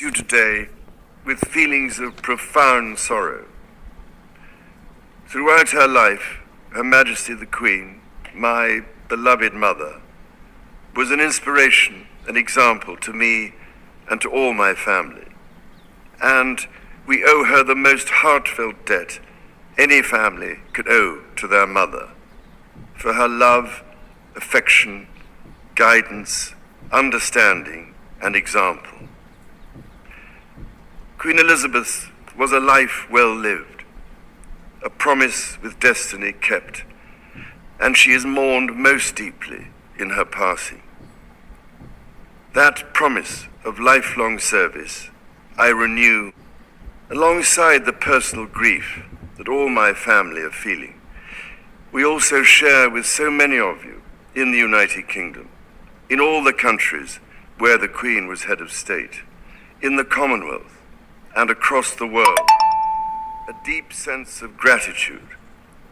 You today with feelings of profound sorrow. Throughout her life, Her Majesty the Queen, my beloved mother, was an inspiration, an example to me and to all my family. And we owe her the most heartfelt debt any family could owe to their mother, for her love, affection, guidance, understanding, and example. Queen Elizabeth was a life well lived, a promise with destiny kept, and she is mourned most deeply in her passing. That promise of lifelong service I renew alongside the personal grief that all my family are feeling. We also share with so many of you in the United Kingdom, in all the countries where the Queen was head of state, in the Commonwealth and across the world, a deep sense of gratitude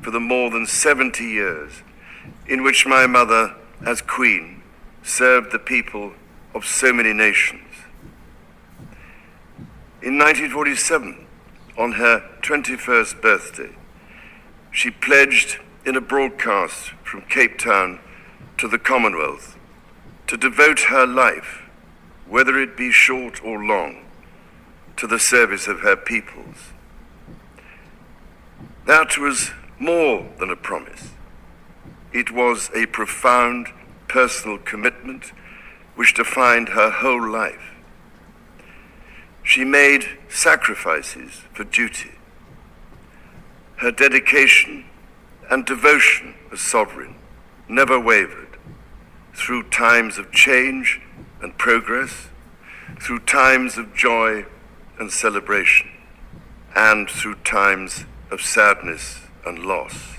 for the more than 70 years in which my mother, as Queen, served the people of so many nations. In 1947, on her 21st birthday, she pledged in a broadcast from Cape Town to the Commonwealth to devote her life, whether it be short or long, to the service of her peoples. That was more than a promise. It was a profound personal commitment which defined her whole life. She made sacrifices for duty. Her dedication and devotion as sovereign never wavered through times of change and progress, through times of joy and celebration, and through times of sadness and loss.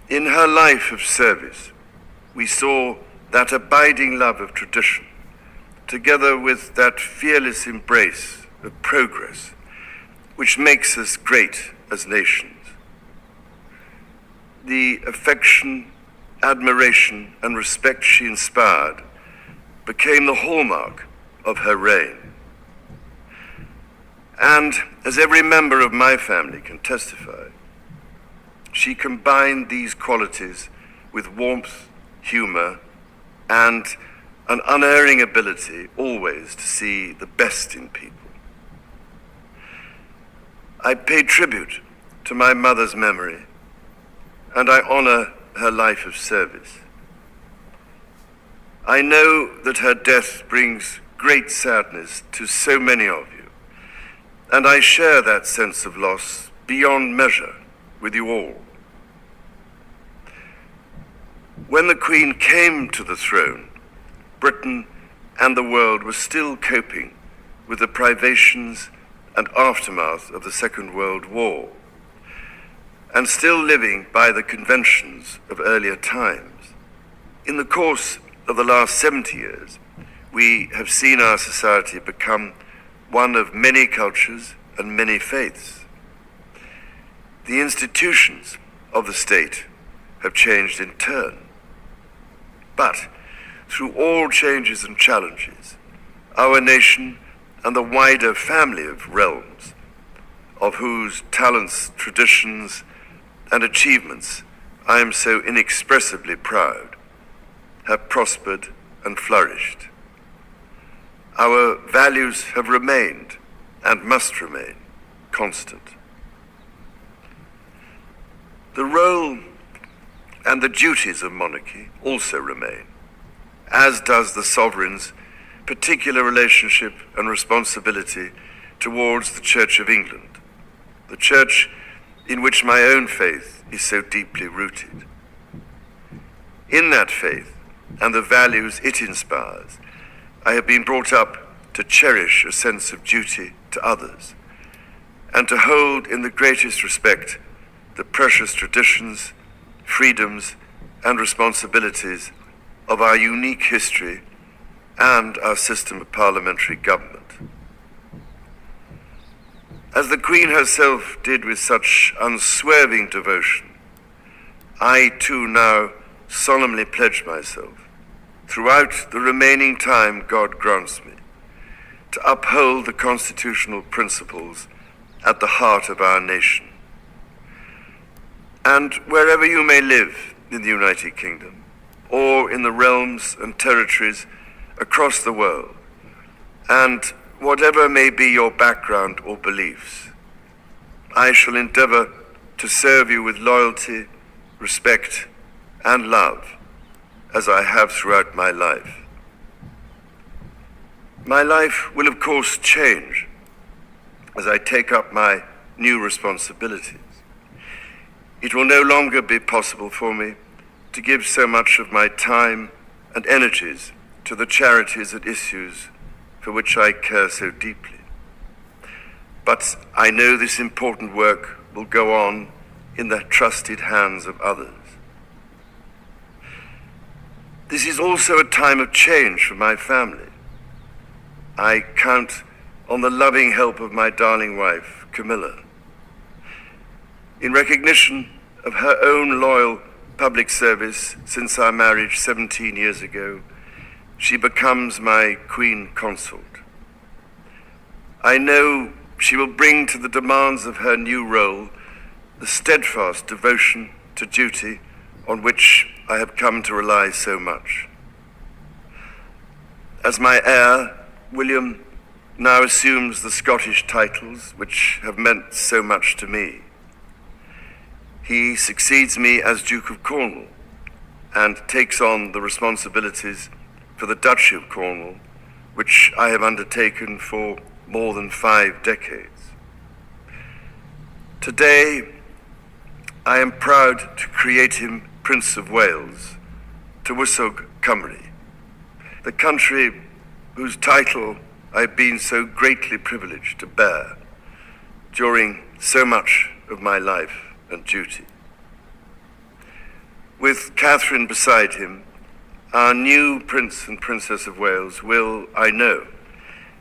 In her life of service, we saw that abiding love of tradition, together with that fearless embrace of progress, which makes us great as nations. The affection, admiration, and respect she inspired became the hallmark of her reign. And as every member of my family can testify, she combined these qualities with warmth, humor, and an unerring ability always to see the best in people. I pay tribute to my mother's memory, and I honor her life of service. I know that her death brings great sadness to so many of you, and I share that sense of loss beyond measure with you all. When the Queen came to the throne, Britain and the world were still coping with the privations and aftermath of the Second World War, and still living by the conventions of earlier times. In the course of the last 70 years, we have seen our society become one of many cultures and many faiths. The institutions of the state have changed in turn. But through all changes and challenges, our nation and the wider family of realms, of whose talents, traditions, and achievements I am so inexpressibly proud, have prospered and flourished. Our values have remained and must remain constant. The role and the duties of monarchy also remain, as does the sovereign's particular relationship and responsibility towards the Church of England, the church in which my own faith is so deeply rooted. In that faith and the values it inspires, I have been brought up to cherish a sense of duty to others and to hold in the greatest respect the precious traditions, freedoms, and responsibilities of our unique history and our system of parliamentary government. As the Queen herself did with such unswerving devotion, I too now solemnly pledge myself, throughout the remaining time God grants me, to uphold the constitutional principles at the heart of our nation. And wherever you may live in the United Kingdom, or in the realms and territories across the world, and whatever may be your background or beliefs, I shall endeavor to serve you with loyalty, respect, and love, as I have throughout my life. My life will, of course, change as I take up my new responsibilities. It will no longer be possible for me to give so much of my time and energies to the charities and issues for which I care so deeply. But I know this important work will go on in the trusted hands of others. This is also a time of change for my family. I count on the loving help of my darling wife, Camilla. In recognition of her own loyal public service since our marriage 17 years ago, she becomes my Queen Consort. I know she will bring to the demands of her new role the steadfast devotion to duty on which I have come to rely so much. As my heir, William now assumes the Scottish titles which have meant so much to me. He succeeds me as Duke of Cornwall and takes on the responsibilities for the Duchy of Cornwall, which I have undertaken for more than 5 decades. Today, I am proud to create him Prince of Wales, Tywysog Cymru, the country whose title I've been so greatly privileged to bear during so much of my life and duty. With Catherine beside him, our new Prince and Princess of Wales will, I know,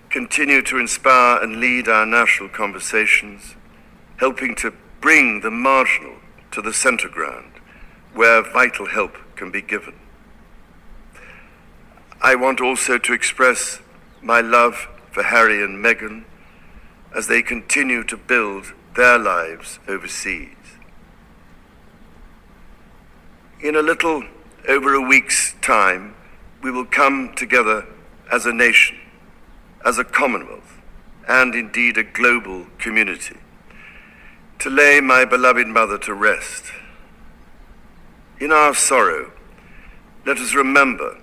continue to inspire and lead our national conversations, helping to bring the marginal to the centre ground, where vital help can be given. I want also to express my love for Harry and Meghan as they continue to build their lives overseas. In a little over a week's time, we will come together as a nation, as a Commonwealth, and indeed a global community, to lay my beloved mother to rest. In our sorrow, let us remember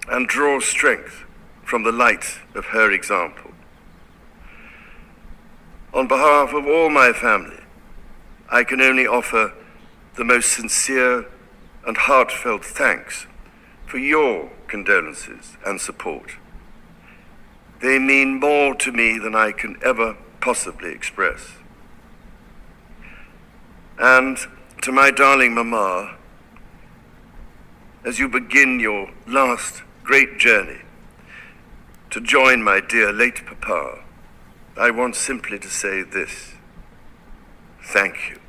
and draw strength from the light of her example. On behalf of all my family, I can only offer the most sincere and heartfelt thanks for your condolences and support. They mean more to me than I can ever possibly express. And to my darling Mama, as you begin your last great journey to join my dear late Papa, I want simply to say this: thank you.